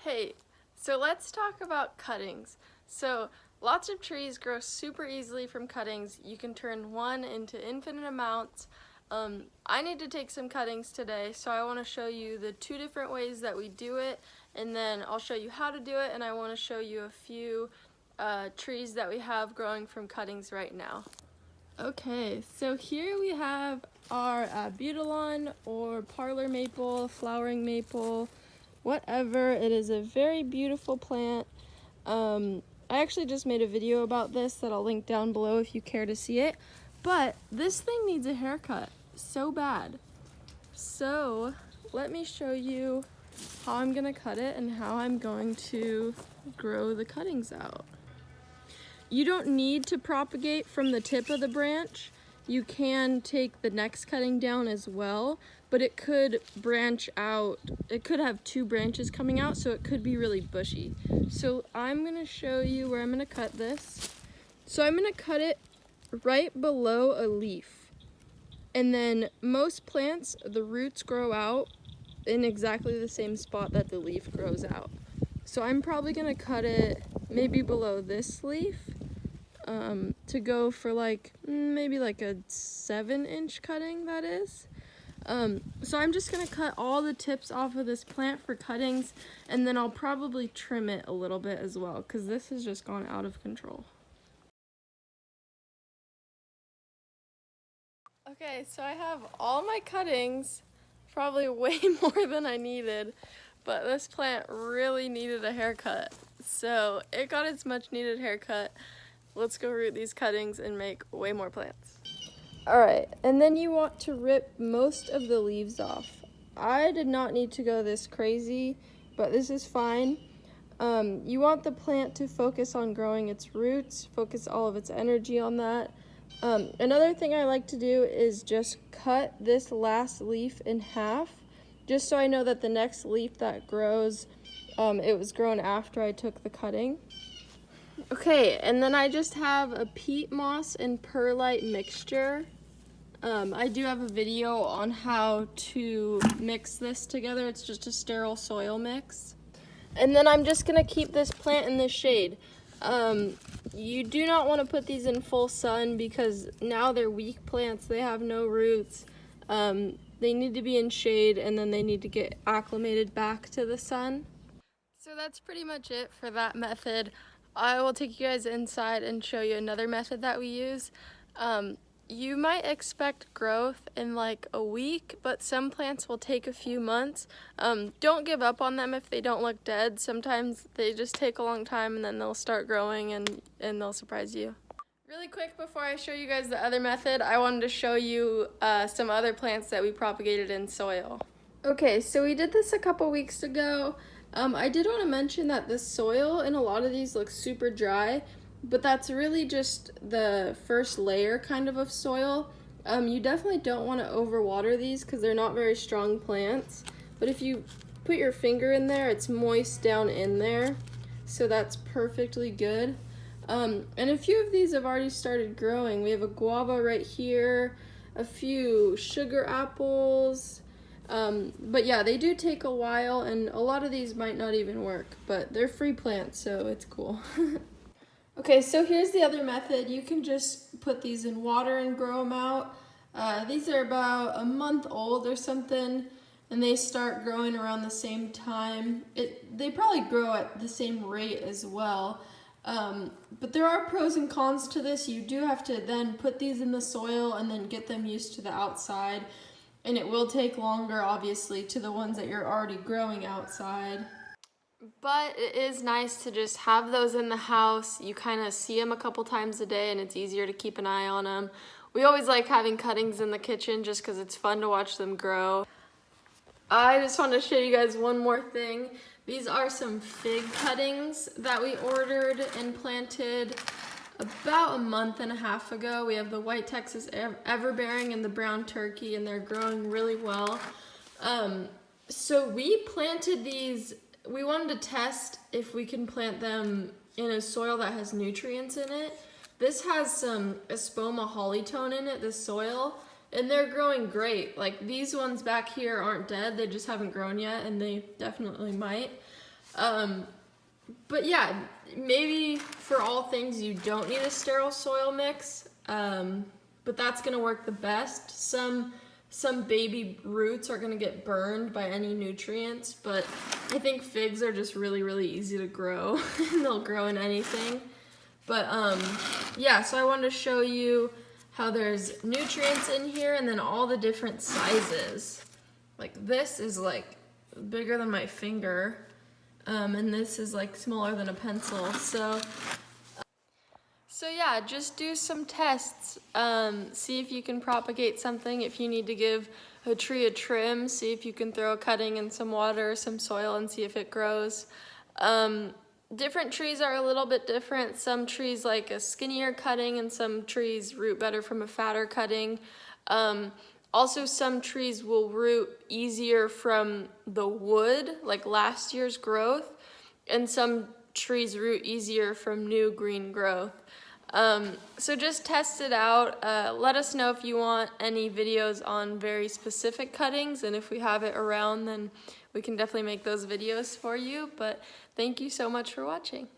Hey, so let's talk about cuttings. So lots of trees grow super easily from cuttings. You can turn one into infinite amounts. I need to take some cuttings today, so I want to show you the two different ways that we do it, and then I'll show you how to do it, and I want to show you a few trees that we have growing from cuttings right now. Okay, so here we have our Butylon or parlor maple, flowering maple, whatever. It is a very beautiful plant. I actually just made a video about this that I'll link down below if you care to see it. But this thing needs a haircut so bad. So let me show you how I'm gonna cut it and how I'm going to grow the cuttings out. You don't need to propagate from the tip of the branch. You can take the next cutting down as well, but it could branch out. It could have two branches coming out, so it could be really bushy. So I'm gonna show you where I'm gonna cut this. So I'm gonna cut it right below a leaf. And then most plants, the roots grow out in exactly the same spot that the leaf grows out. So I'm probably gonna cut it maybe below this leaf to go for maybe like a 7-inch cutting, that is. So I'm just gonna cut all the tips off of this plant for cuttings, and then I'll probably trim it a little bit as well, because this has just gone out of control. Okay, so I have all my cuttings, probably way more than I needed, but this plant really needed a haircut. So it got its much needed haircut. Let's go root these cuttings and make way more plants. Alright, and then you want to rip most of the leaves off. I did not need to go this crazy, but this is fine. You want the plant to focus on growing its roots, focus all of its energy on that. Another thing I like to do is just cut this last leaf in half, just so I know that the next leaf that grows, it was grown after I took the cutting. Okay, and then I just have a peat moss and perlite mixture. I do have a video on how to mix this together. It's just a sterile soil mix. And then I'm just gonna keep this plant in the shade. You do not want to put these in full sun because now they're weak plants. They have no roots. They need to be in shade, and then they need to get acclimated back to the sun. So that's pretty much it for that method. I will take you guys inside and show you another method that we use. You might expect growth in like a week, but some plants will take a few months. Don't give up on them if they don't look dead. Sometimes they just take a long time and then they'll start growing and they'll surprise you. Really quick before I show you guys the other method, I wanted to show you some other plants that we propagated in soil. Okay, so we did this a couple weeks ago. I did want to mention that the soil in a lot of these looks super dry, but that's really just the first layer kind of soil. You definitely don't want to overwater these because they're not very strong plants, but if you put your finger in there, it's moist down in there, so that's perfectly good. And a few of these have already started growing. We have a guava right here, a few sugar apples. But yeah, they do take a while, and a lot of these might not even work, but they're free plants, so it's cool. Okay, so here's the other method. You can just put these in water and grow them out. These are about a month old or something, and they start growing around the same time. They probably grow at the same rate as well. But there are pros and cons to this. You do have to then put these in the soil and then get them used to the outside. And it will take longer, obviously, to the ones that you're already growing outside. But it is nice to just have those in the house. You kind of see them a couple times a day and it's easier to keep an eye on them. We always like having cuttings in the kitchen just because it's fun to watch them grow. I just want to show you guys one more thing. These are some fig cuttings that we ordered and planted about a month and a half ago. We have the white Texas Everbearing and the brown turkey, and they're growing really well. So we planted these. We wanted to test if we can plant them in a soil that has nutrients in it. This has some Espoma hollytone in it, this soil, and they're growing great. Like these ones back here aren't dead, they just haven't grown yet, and they definitely might. But yeah, maybe for all things you don't need a sterile soil mix, but that's gonna work the best. Some baby roots are gonna get burned by any nutrients, but I think figs are just really, really easy to grow and they'll grow in anything. But yeah, so I wanted to show you how there's nutrients in here and then all the different sizes. Like this is like bigger than my finger, and this is like smaller than a pencil. So yeah, just do some tests. See if you can propagate something. If you need to give a tree a trim, see if you can throw a cutting in some water or some soil and see if it grows. Different trees are a little bit different. Some trees like a skinnier cutting and some trees root better from a fatter cutting. Also, some trees will root easier from the wood, like last year's growth, and some trees root easier from new green growth. So just test it out. Let us know if you want any videos on very specific cuttings, and if we have it around, then we can definitely make those videos for you. But thank you so much for watching.